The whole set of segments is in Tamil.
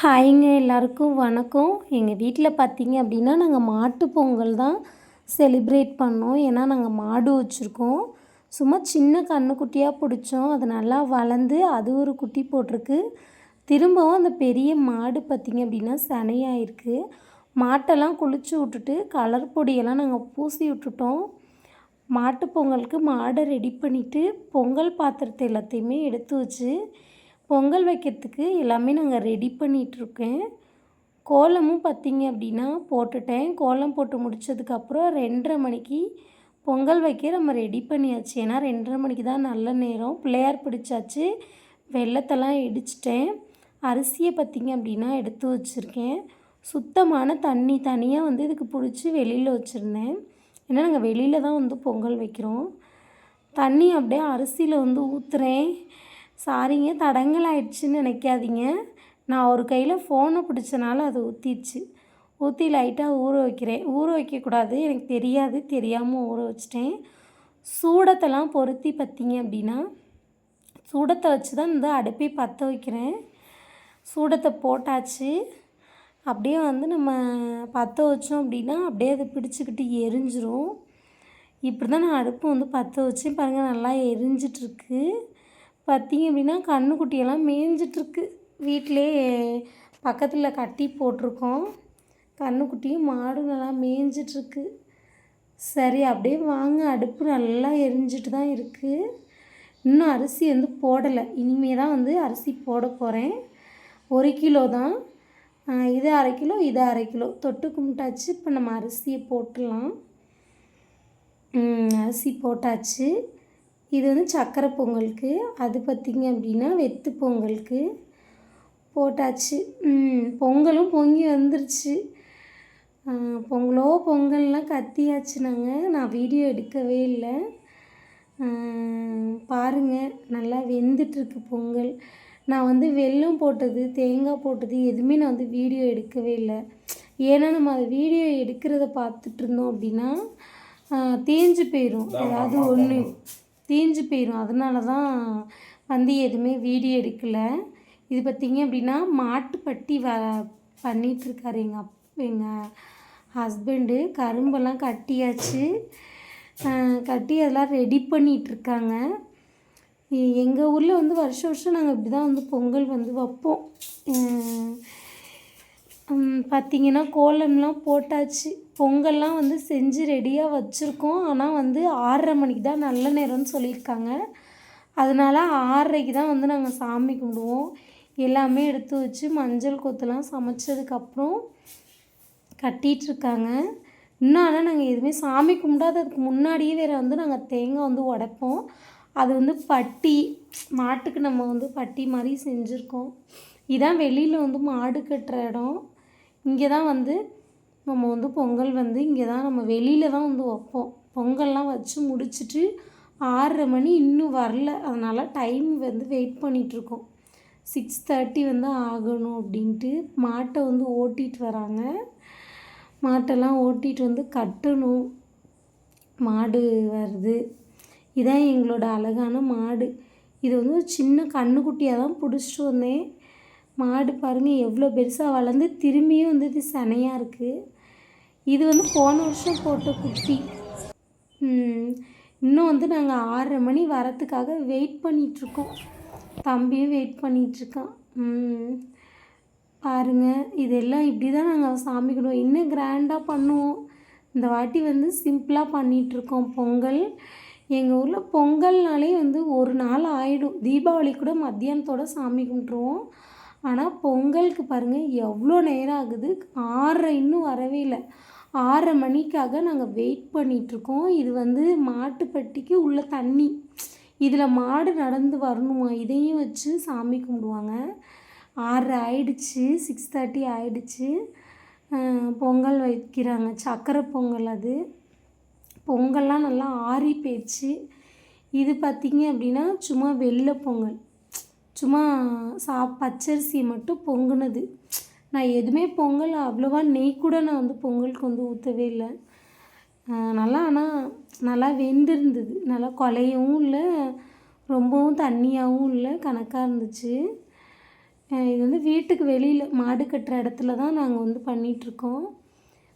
ஹாய்ங்க எல்லாருக்கும் வணக்கம். எங்கள் வீட்டில் பார்த்தீங்க அப்படின்னா நாங்கள் மாட்டு பொங்கல் தான் செலிப்ரேட் பண்ணோம். ஏன்னா நாங்கள் மாடு வச்சுருக்கோம். சும்மா சின்ன கன்றுக்குட்டியாக பிடிச்சோம். அது நல்லா வளர்ந்து அது ஒரு குட்டி போட்டிருக்கு. திரும்பவும் அந்த பெரிய மாடு பார்த்திங்க அப்படின்னா சினையாயிருக்கு. மாட்டெல்லாம் குளிச்சு விட்டுட்டு கலர் பொடியெல்லாம் நாங்கள் பூசி விட்டுட்டோம். மாட்டு பொங்கலுக்கு மாடை ரெடி பண்ணிவிட்டு பொங்கல் பாத்திரத்தை எல்லாத்தையுமே எடுத்து வச்சு பொங்கல் வைக்கிறதுக்கு எல்லாமே நாங்கள் ரெடி பண்ணிகிட்ருக்கேன். கோலமும் பார்த்திங்க அப்படின்னா போட்டுட்டேன். கோலம் போட்டு முடித்ததுக்கப்புறம் 2:30 மணிக்கு பொங்கல் வைக்க நம்ம ரெடி பண்ணியாச்சு. ஏன்னா 2:30 மணிக்கு தான் நல்ல நேரம். பிள்ளையார் பிடிச்சாச்சு. வெல்லத்தெல்லாம் இடிச்சிட்டேன். அரிசியை பார்த்திங்க அப்படின்னா எடுத்து வச்சுருக்கேன். சுத்தமான தண்ணி தனியாக வந்து இதுக்கு பிடிச்சி வெளியில் வச்சுருந்தேன். ஏன்னா நாங்கள் வெளியில் தான் வந்து பொங்கல் வைக்கிறோம். தண்ணி அப்படியே அரிசியில் வந்து ஊற்றுறேன். சாரிங்க, தடங்கல் ஆயிடுச்சுன்னு நினைக்காதீங்க. நான் ஒரு கையில் ஃபோனை பிடிச்சனால அது ஊற்றிடுச்சு. ஊற்றி லைட்டாக ஊற வைக்கிறேன். ஊற வைக்கக்கூடாது, எனக்கு தெரியாது, தெரியாமல் ஊற வச்சிட்டேன். சூடத்தெல்லாம் பொருத்தி பார்த்திங்க அப்படின்னா சூடத்தை வச்சு தான் இந்த அடுப்பை பற்ற வைக்கிறேன். சூடத்தை போட்டாச்சு. அப்படியே வந்து நம்ம பற்ற வச்சோம் அப்படின்னா அப்படியே அதை பிடிச்சிக்கிட்டு எரிஞ்சிரும். இப்படி தான் நான் அடுப்பு வந்து பற்ற வச்சு பாருங்கள், நல்லா எரிஞ்சிட்ருக்கு. பார்த்திங்க அப்படின்னா கன்றுக்குட்டியெல்லாம் மேய்ஞ்சிட்ருக்கு. வீட்டிலே பக்கத்தில் கட்டி போட்டிருக்கோம். கன்றுக்குட்டியும் மாடும் நல்லா மேய்ஞ்சிட்ருக்கு. சரி, அப்படியே வாங்க. அடுப்பு நல்லா எரிஞ்சிட்டு தான் இருக்குது. இன்னும் அரிசி வந்து போடலை. இனிமே தான் வந்து அரிசி போட போகிறேன். 1 கிலோ தான். இது 1/2 கிலோ, இது 1/2 கிலோ தொட்டு கும்பிட்டாச்சு. இப்போ நம்ம அரிசியை போட்டுடலாம். அரிசி போட்டாச்சு. இது வந்து சக்கரை பொங்கலுக்கு. அது பார்த்திங்க அப்படின்னா வெத்து பொங்கலுக்கு போட்டாச்சு. பொங்கலும் பொங்கி வந்துருச்சு. பொங்கல்லாம் கத்தியாச்சு. நான் வீடியோ எடுக்கவே இல்லை. பாருங்கள், நல்லா வெந்துட்டுருக்கு பொங்கல். நான் வந்து வெல்லம் போட்டது, தேங்காய் போட்டது எதுவுமே நான் வந்து வீடியோ எடுக்கவே இல்லை. ஏன்னா நம்ம அதை வீடியோ எடுக்கிறத பார்த்துட்டு இருந்தோம் அப்படின்னா தேஞ்சு போயிடும். ஏதாவது ஒன்று தீஞ்சு போயிடும். அதனால தான் வந்து எதுவுமே வீடியோ எடுக்கலை. இது பார்த்திங்க அப்படின்னா மாட்டுப்பட்டி பண்ணிகிட்ருக்காரு எங்கள் ஹஸ்பண்டு. கரும்பெல்லாம் கட்டியாச்சு. கட்டி அதெல்லாம் ரெடி பண்ணிகிட்ருக்காங்க. எங்கள் ஊரில் வந்து வருஷம் வருஷம் நாங்கள் இப்படி தான் வந்து பொங்கல் வந்து வைப்போம். பார்த்திங்கன்னா கோலம்லாம் போட்டாச்சு. பொங்கல்லாம் வந்து செஞ்சு ரெடியாக வச்சுருக்கோம். ஆனால் வந்து 6:30 மணிக்கு தான் நல்ல நேரம்னு சொல்லியிருக்காங்க. அதனால் 6:30க்கு தான் வந்து நாங்கள் சாமி கும்பிடுவோம். எல்லாமே எடுத்து வச்சு மஞ்சள் கொத்துலாம் சமைச்சதுக்கப்புறம் கட்டிகிட்ருக்காங்க. இன்னும் ஆனால் நாங்கள் எதுவுமே சாமி கும்பிடாததுக்கு முன்னாடியே வேறு வந்து நாங்கள் தேங்காய் வந்து உடைப்போம். அது வந்து பட்டி, மாட்டுக்கு நம்ம வந்து பட்டி மாதிரி செஞ்சுருக்கோம். இதான் வெளியில் வந்து மாடு கட்டுற இடம். இங்கே தான் வந்து நம்ம வந்து பொங்கல் வந்து இங்கே தான் நம்ம வெளியில் தான் வந்து வைப்போம். பொங்கல்லாம் வச்சு முடிச்சுட்டு 6:30 மணி இன்னும் வரல. அதனால் டைம் வந்து வெயிட் பண்ணிகிட்ருக்கோம். 6:30 வந்து ஆகணும் அப்படின்ட்டு மாட்டை வந்து ஓட்டிகிட்டு வராங்க. மாட்டெல்லாம் ஓட்டிகிட்டு வந்து கட்டணும். மாடு வருது. இதான் எங்களோட அழகான மாடு. இது வந்து ஒரு சின்ன கன்றுக்குட்டியாக தான் பிடிச்சிட்டு வந்தேன். மாடு பாருங்கள் எவ்வளோ பெருசாக வளர்ந்து திரும்பியும் வந்து இது சினையாக இருக்குது. இது வந்து போன வருஷம் போட்ட குட்டி. இன்னும் வந்து நாங்கள் 6:30 மணி வரத்துக்காக வெயிட் பண்ணிகிட்ருக்கோம். தம்பியும் வெயிட் பண்ணிகிட்ருக்கான். பாருங்கள், இதெல்லாம் இப்படி தான் நாங்கள் சாமி கும்பிடுவோம். இன்னும் கிராண்டாக பண்ணுவோம். இந்த வாட்டி வந்து சிம்பிளாக பண்ணிகிட்ருக்கோம் பொங்கல். எங்கள் ஊரில் பொங்கல்னாலே வந்து ஒரு நாள் ஆகிடும். தீபாவளி கூட மத்தியானத்தோடு சாமி கும்பிட்ருவோம். ஆனால் பொங்கலுக்கு பாருங்கள் எவ்வளோ நேரம் ஆகுது. 6:30 இன்னும் வரவே இல்லை. 6:30 மணிக்காக நாங்கள் வெயிட் பண்ணிகிட்ருக்கோம். இது வந்து மாட்டுப்பட்டிக்கு உள்ள தண்ணி. இதில் மாடு நடந்து வரணுமா, இதையும் வச்சு சாமி கும்பிடுவாங்க. 6:30 ஆயிடுச்சு. 6:30 ஆயிடுச்சு. பொங்கல் வைக்கிறாங்க. சக்கரை பொங்கல். அது பொங்கல்லாம் நல்லா ஆறி போயிடுச்சு. இது பார்த்திங்க அப்படின்னா சும்மா வெள்ளை பொங்கல். சும்மா பச்சரிசியை மட்டும் பொங்குனது. நான் எதுவுமே பொங்கல் அவ்வளோவா நெய் கூட நான் வந்து பொங்கலுக்கு வந்து ஊற்றவே இல்லை. நல்லா ஆனால் நல்லா வெந்திருந்தது. நல்லா குலையவும் இல்லை, ரொம்பவும் தண்ணியாகவும் இல்லை, கணக்காக இருந்துச்சு. இது வந்து வீட்டுக்கு வெளியில் மாடு கட்டுற இடத்துல தான் நாங்கள் வந்து பண்ணிகிட்ருக்கோம்.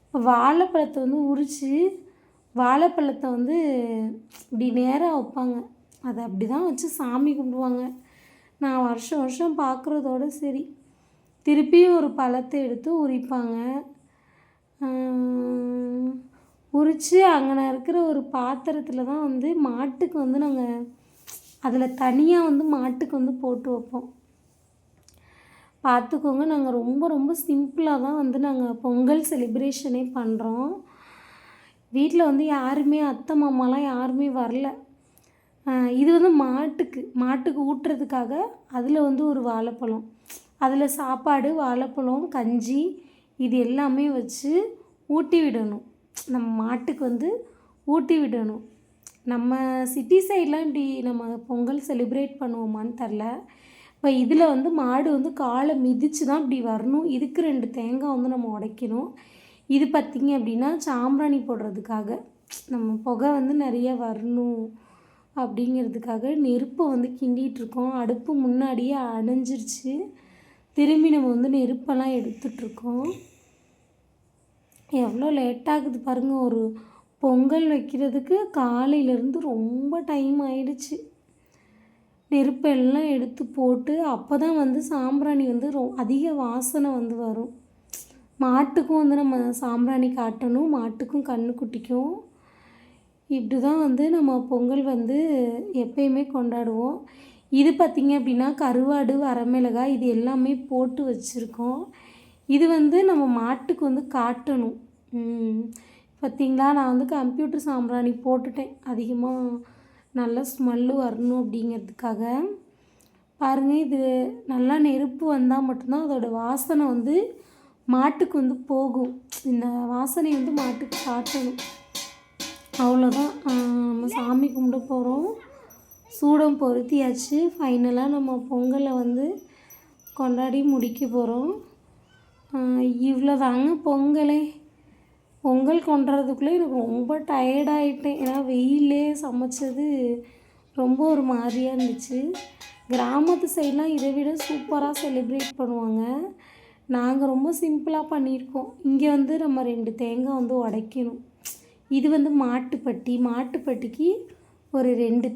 இப்போ வாழைப்பழத்தை வந்து உரித்து வாழைப்பழத்தை வந்து இப்படி நேராக வைப்பாங்க. அதை அப்படி தான் வச்சு சாமி கும்பிடுவாங்க. நான் வருஷம் வருஷம் பார்க்குறதோட சரி. திருப்பியும் ஒரு பழத்தை எடுத்து உரிப்பாங்க. உரித்து அங்கன இருக்கிற ஒரு பாத்திரத்தில் தான் வந்து மாட்டுக்கு வந்து நாங்கள் அதில் தனியாக வந்து மாட்டுக்கு வந்து போட்டு வைப்போம். பார்த்துக்கோங்க, நாங்கள் ரொம்ப ரொம்ப சிம்பிளாக தான் வந்து நாங்கள் பொங்கல் செலிப்ரேஷனே பண்ணுறோம். வீட்டில் வந்து யாருமே அத்தை மாமாலாம் யாருமே வரல. இது வந்து மாட்டுக்கு ஊட்டுறதுக்காக அதில் வந்து ஒரு வாழைப்பழம், அதில் சாப்பாடு, வாழைப்பழம், கஞ்சி இது எல்லாமே வச்சு ஊட்டி விடணும். நம்ம மாட்டுக்கு வந்து ஊட்டி விடணும். நம்ம சிட்டி சைட்லாம் இப்படி நம்ம பொங்கல் செலிப்ரேட் பண்ணுவோமான்னு தெரில. இப்போ இதில் வந்து மாடு வந்து காலை மிதித்து தான் இப்படி வரணும். இதுக்கு 2 தேங்காய் வந்து நம்ம உடைக்கணும். இது பார்த்திங்க அப்படின்னா சாம்பிராணி போடுறதுக்காக, நம்ம புகை வந்து நிறைய வரணும் அப்படிங்கிறதுக்காக நெருப்பை வந்து கிண்டிகிட்ருக்கோம். அடுப்பு முன்னாடியே அணைஞ்சிருச்சு. திரும்பி நம்ம வந்து நெருப்பெல்லாம் எடுத்துகிட்ருக்கோம். எவ்வளோ லேட்டாகுது பாருங்கள். ஒரு பொங்கல் வைக்கிறதுக்கு காலையிலேருந்து ரொம்ப டைம் ஆயிடுச்சு. நெருப்பெல்லாம் எடுத்து போட்டு அப்போ தான் வந்து சாம்பிராணி வந்து அதிக வாசனை வந்து வரும். மாட்டுக்கும் வந்து நம்ம சாம்பிராணி காட்டணும், மாட்டுக்கும் கன்றுக்குட்டிக்கும். இப்படி தான் வந்து நம்ம பொங்கல் வந்து எப்பயுமே கொண்டாடுவோம். இது பார்த்திங்க அப்படின்னா கருவாடு, வரமிளகாய் இது எல்லாமே போட்டு வச்சுருக்கோம். இது வந்து நம்ம மாட்டுக்கு வந்து காட்டணும். பார்த்திங்களா, நான் வந்து கம்ப்யூட்டர் சாம்பிராணி போட்டுட்டேன். அதிகமாக நல்ல ஸ்மெல்லு வரணும் அப்படிங்கிறதுக்காக. பாருங்கள், இது நல்லா நெருப்பு வந்தால் மட்டும்தான் அதோடய வாசனை வந்து மாட்டுக்கு வந்து போகும். இந்த வாசனையை வந்து மாட்டுக்கு காட்டணும். அவ்வளோதான். நம்ம சாமி கும்பிட போகிறோம். சூடம் பொருத்தியாச்சு. ஃபைனலாக நம்ம பொங்கலை வந்து கொண்டாடி முடிக்க போகிறோம். இவ்வளோதாங்க பொங்கலே. பொங்கல் கொண்டாடுறதுக்குள்ளே எனக்கு ரொம்ப டயர்டாகிட்டேன். ஏன்னா வெயிலே சமைச்சது ரொம்ப ஒரு மாதிரியாக இருந்துச்சு. கிராமத்து சைட்லாம் இதை விட சூப்பராக செலிப்ரேட் பண்ணுவாங்க. நாங்கள் ரொம்ப சிம்பிளாக பண்ணியிருக்கோம். இங்கே வந்து நம்ம 2 தேங்காய் வந்து உடைக்கணும். இது வந்து மாட்டுப்பட்டிக்கு ஒரு 2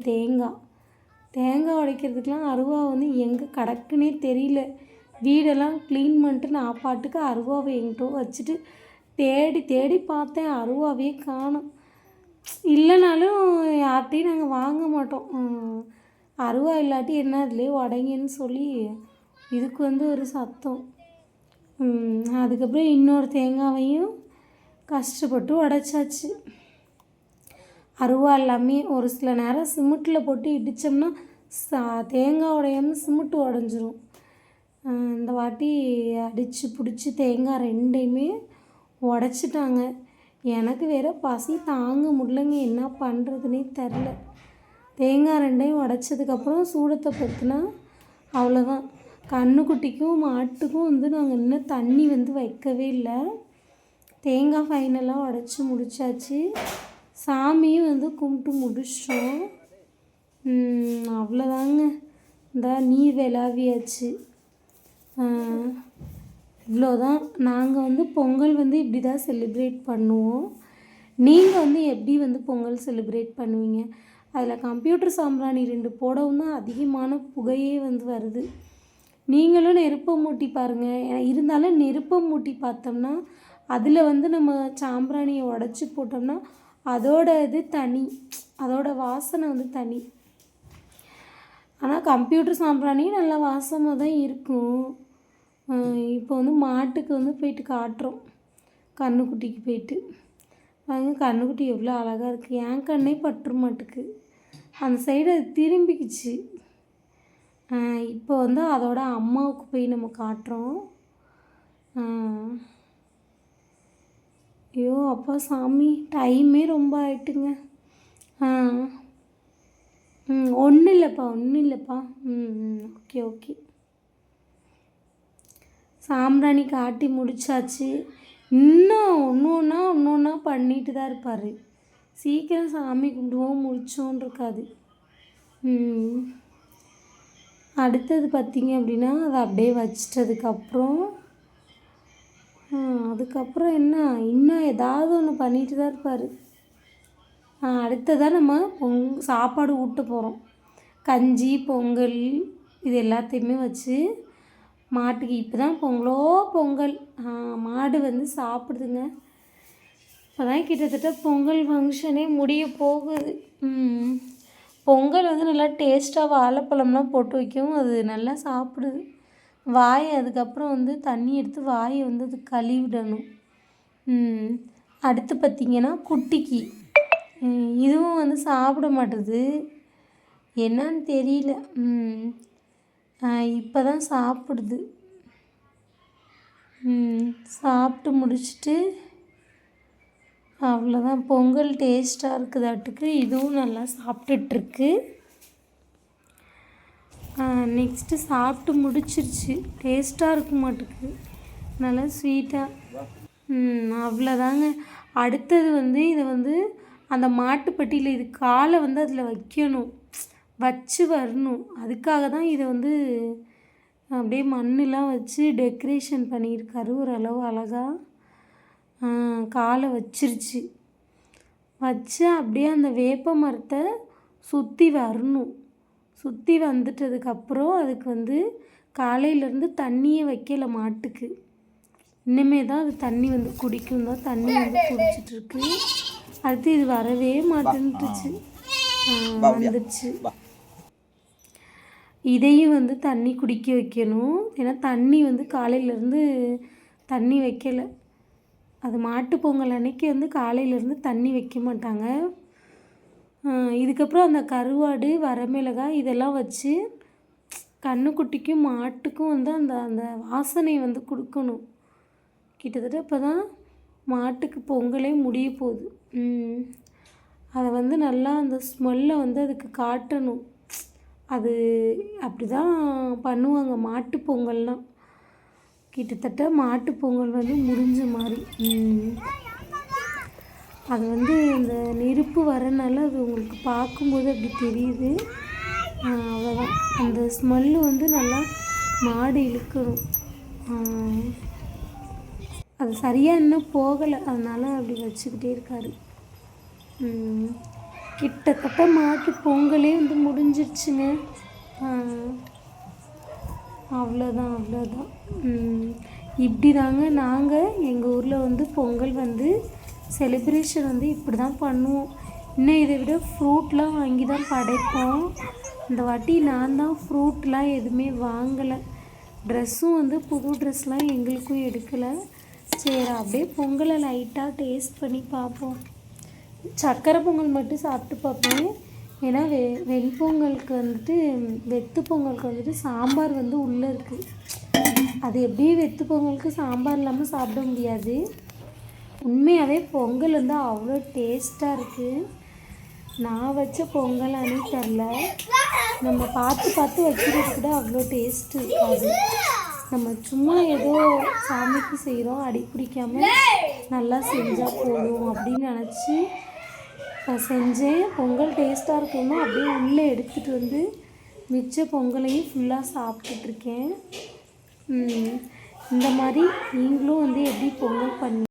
தேங்காய் உடைக்கிறதுக்கெலாம் அருவா வந்து எங்கே கிடக்குன்னே தெரியல. வீடெல்லாம் க்ளீன் பண்ணிட்டு நான் பாட்டுக்கு அருவாவை எங்கிட்டோ வச்சுட்டு தேடி தேடி பார்த்தேன். அருவாவே காணோம். இல்லைனாலும் யார்கிட்டையும் நாங்கள் வாங்க மாட்டோம். அருவா இல்லாட்டி என்ன அதுலேயே உடைங்கன்னு சொல்லி இதுக்கு வந்து ஒரு சத்தம். அதுக்கப்புறம் இன்னொரு தேங்காவையும் கஷ்டப்பட்டு உடைச்சாச்சு. அருவா எல்லாமே ஒரு சில நேரம் சிமெண்ட்டில் போட்டு இடித்தோம்னா தேங்காய் உடையாமல் சிமெண்ட்டு உடஞ்சிரும். இந்த வாட்டி அடித்து பிடிச்சி தேங்காய் 2யுமே உடச்சிட்டாங்க. எனக்கு வேறு பசி தாங்க முடியலங்க. என்ன பண்ணுறதுனே தெரில. தேங்காய் 2யும் உடச்சதுக்கப்புறம் சூடத்தை பொறுத்துனா அவ்வளோதான். கன்றுக்குட்டிக்கும் மாட்டுக்கும் வந்து நாங்கள் இன்னும் தண்ணி வந்து வைக்கவே இல்லை. தேங்காய் ஃபைனலாக உடச்சி முடித்தாச்சு. சாமியும் வந்து கும்பிட்டு முடிச்சிட்டோம். அவ்வளோதாங்க. இந்த நீர் விளாவியாச்சு. இவ்வளோதான். நாங்கள் வந்து பொங்கல் வந்து இப்படி தான் செலிப்ரேட் பண்ணுவோம். நீங்கள் வந்து எப்படி வந்து பொங்கல் செலிப்ரேட் பண்ணுவீங்க? அதில் கம்ப்யூட்டர் சாம்பிராணி 2 போடவும் தான் அதிகமான புகையே வந்து வருது. நீங்களும் நெருப்பை மூட்டி பாருங்கள். இருந்தாலும் நெருப்பை மூட்டி பார்த்தோம்னா அதில் வந்து நம்ம சாம்பிராணியை உடச்சி போட்டோம்னா அதோட இது தனி, அதோட வாசனை வந்து தனி. ஆனால் கம்ப்யூட்டர் சாம்பிராணியும் நல்லா வாசமாக தான் இருக்கும். இப்போ வந்து மாட்டுக்கு வந்து போயிட்டு காட்டுறோம். கன்றுக்குட்டிக்கு போயிட்டு கன்றுக்குட்டி எவ்வளோ அழகாக இருக்குது. என் கண்ணே பற்ற மாட்டுக்கு. அந்த சைடு அது திரும்பிக்குச்சு. இப்போ வந்து அதோட அம்மாவுக்கு போய் நம்ம காட்டுறோம். ஐயோ அப்பா சாமி, டைமே ரொம்ப ஆயிட்டுங்க. ஒன்றும் இல்லைப்பா. ஓகே. சாம்பிராணி காட்டி முடிச்சாச்சு. இன்னும் ஒன்று ஒன்றா பண்ணிட்டு தான் இருப்பார். சீக்கிரம் சாமி கும்பிடுவோம் முடிச்சோன்னு இருக்காது. அடுத்தது பார்த்திங்க அப்படின்னா அதை அப்படியே வச்சிட்டதுக்கப்புறம் அதுக்கப்புறம் என்ன இன்னும் ஏதாவது ஒன்று பண்ணிட்டு தான் இருப்பார். அடுத்ததாக நம்ம சாப்பாடு ஊட்ட போகிறோம். கஞ்சி பொங்கல் இது எல்லாத்தையுமே வச்சு மாட்டுக்கு இப்போ தான் பொங்கல் மாடு வந்து சாப்பிடுதுங்க. இப்போ தான் கிட்டத்தட்ட பொங்கல் ஃபங்க்ஷனே முடிய போகுது. பொங்கல் வந்து நல்லா டேஸ்ட்டாக வாழைப்பழம்லாம் போட்டு வைக்கவும் அது நல்லா சாப்பிடுது. வாயை அதுக்கப்புறம் வந்து தண்ணி எடுத்து வாயை வந்து அது கழுவிடணும். அடுத்து பார்த்திங்கன்னா குட்டிக்கு இதுவும் வந்து சாப்பிட மாட்டுது, என்னன்னு தெரியல. இப்போ தான் சாப்பிடுது. சாப்பிட்டு முடிச்சுட்டு அவ்வளோதான். பொங்கல் டேஸ்ட்டாக இருக்குதாட்டுக்கு இதுவும் நல்லா சாப்பிட்டுட்ருக்கு. நெக்ஸ்ட்டு சாப்பிட்டு முடிச்சிருச்சு. டேஸ்ட்டாக இருக்க மாட்டுக்கு, நல்லா ஸ்வீட்டாக. அவ்வளோதாங்க. அடுத்தது வந்து இதை வந்து அந்த மாட்டுப்பட்டியில் இது காலை வந்து அதில் வைக்கணும், வச்சு வரணும். அதுக்காக தான் இதை வந்து அப்படியே மண்ணெலாம் வச்சு டெக்கரேஷன் பண்ணியிருக்காரு. ஓரளவு அழகாக காலை வச்சிருச்சு. வச்சு அப்படியே அந்த வேப்ப மரத்தை சுற்றி வரணும். சுற்றி வந்துட்டதுக்கப்புறம் அதுக்கு வந்து காலையிலேருந்து தண்ணியே வைக்கல மாட்டுக்கு. இன்னுமே தான் அது தண்ணி வந்து குடிக்கும் தான் தண்ணி வந்து குடிச்சிட்ருக்கு. அடுத்து இது வரவே மாட்டேன்ட்டுச்சு, வந்துடுச்சு. இதையும் வந்து தண்ணி குடிக்க வைக்கணும். ஏன்னா தண்ணி வந்து காலையிலேருந்து தண்ணி வைக்கலை. அது மாட்டு பொங்கல் அன்னைக்கு வந்து காலையிலேருந்து தண்ணி வைக்க மாட்டாங்க. இதுக்கப்புறம் அந்த கருவாடு வரமிளகாய் இதெல்லாம் வச்சு கன்றுக்குட்டிக்கும் மாட்டுக்கும் வந்து அந்த அந்த வாசனை வந்து கொடுக்கணும். கிட்டத்தட்ட இப்போ தான் மாட்டுக்கு பொங்கலே முடிய போகுது. அதை வந்து நல்லா அந்த ஸ்மெல்லை வந்து அதுக்கு காட்டணும். அது அப்படி தான் பண்ணுவாங்க மாட்டு பொங்கல்லாம். கிட்டத்தட்ட மாட்டு பொங்கல் வந்து முடிஞ்ச மாதிரி. அது வந்து இந்த நெருப்பு வரனால அது உங்களுக்கு பார்க்கும்போது அப்படி தெரியுது. அவ்வளோதான். அந்த ஸ்மெல்லு வந்து நல்லா மாடு இழுக்கணும். அது சரியாக இன்னும் போகலை, அதனால் அப்படி வச்சுக்கிட்டே இருக்கார். கிட்டத்தட்ட மாட்டு பொங்கலே வந்து முடிஞ்சிருச்சுங்க. அவ்வளோதான். இப்படி தாங்க நாங்கள் எங்கள் ஊரில் வந்து பொங்கல் வந்து செலிப்ரேஷன் வந்து இப்படி தான் பண்ணுவோம். இன்னும் இதை விட ஃப்ரூட்லாம் வாங்கி தான் படைப்போம். இந்த வாட்டி நான் தான் ஃப்ரூட்லாம் எதுவுமே வாங்கலை. ட்ரெஸ்ஸும் வந்து புது ட்ரெஸ்லாம் எங்களுக்கும் எடுக்கலை. சரி அப்படியே பொங்கலை லைட்டாக டேஸ்ட் பண்ணி பார்ப்போம். சக்கரை பொங்கல் மட்டும் சாப்பிட்டு பார்ப்பேன். ஏன்னா வெண்பொங்கலுக்கு வந்துட்டு வெத்து பொங்கலுக்கு வந்துட்டு சாம்பார் வந்து உள்ளே இருக்குது. அது எப்படியும் வெத்து பொங்கலுக்கு சாம்பார் இல்லாமல் சாப்பிட முடியாது. உண்மையாகவே பொங்கல் வந்து அவ்வளோ டேஸ்ட்டாக இருக்குது. நான் வச்ச பொங்கல் அன்னைக்கு தெரில, நம்ம பார்த்து வைக்கிறது கூட அவ்வளோ டேஸ்ட்டு இருக்காது. நம்ம சும்மா ஏதோ சாமிக்கு செய்கிறோம், அடி பிடிக்காமல் நல்லா செஞ்சால் போதும் அப்படின்னு நினச்சி நான் செஞ்சேன். பொங்கல் டேஸ்ட்டாக இருக்குன்னா அப்படியே உள்ளே எடுத்துகிட்டு வந்து மிச்ச பொங்கலையும் ஃபுல்லாக சாப்பிட்டுட்ருக்கேன். இந்த மாதிரி நீங்களும் வந்து எப்படி பொங்கல் பண்ணி